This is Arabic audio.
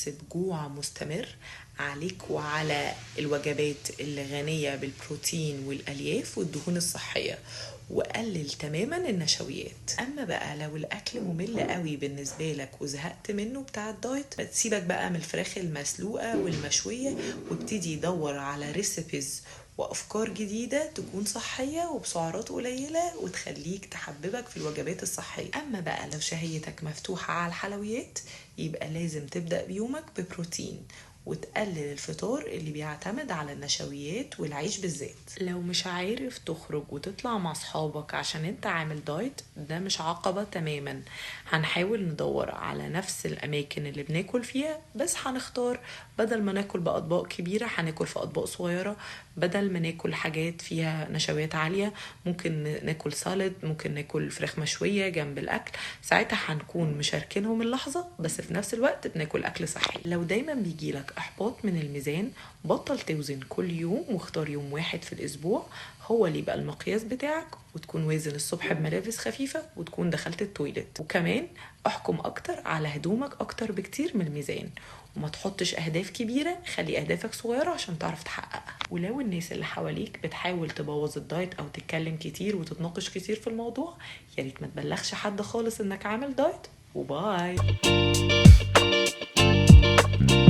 تحس بجوع مستمر عليك وعلى الوجبات اللي غنية بالبروتين والألياف والدهون الصحية، وقلل تماما النشويات. اما بقى لو الاكل ممل قوي بالنسبة لك وزهقت منه بتاع الدايت، تسيبك بقى من الفراخ المسلوقة والمشوية وابتدي يدور على ريسيبيز وأفكار جديدة تكون صحية وبسعرات قليلة وتخليك تحببك في الوجبات الصحية. أما بقى لو شهيتك مفتوحة على الحلويات، يبقى لازم تبدأ بيومك ببروتين وتقلل الفطار اللي بيعتمد على النشويات والعيش بالذات. لو مش عارف تخرج وتطلع مع صحابك عشان انت عامل دايت، ده مش عقبة تماما. هنحاول ندور على نفس الأماكن اللي بناكل فيها، بس هنختار بدل ما ناكل بأطباق كبيرة هناكل في أطباق صغيرة. بدل ما ناكل حاجات فيها نشويات عالية ممكن ناكل سالد، ممكن ناكل فراخ مشوية جنب الأكل. ساعتها هنكون مشاركينهم اللحظة بس في نفس الوقت بناكل أكل صحي. لو دايما بيجيلك إحباط من الميزان، بطل توزن كل يوم واختار يوم واحد في الأسبوع هو اللي يبقى المقياس بتاعك، وتكون وازن الصبح بملابس خفيفة وتكون دخلت التويلت. وكمان احكم أكتر على هدومك أكتر بكتير من الميزان، وما تحطش أهداف كبيرة، خلي أهدافك صغيرة عشان تعرف تحققها. ولو الناس اللي حواليك بتحاول تبوظ الدايت أو تتكلم كتير وتتناقش كتير في الموضوع، ياريت ما تبلغش حد خالص إنك عامل دايت. وباي.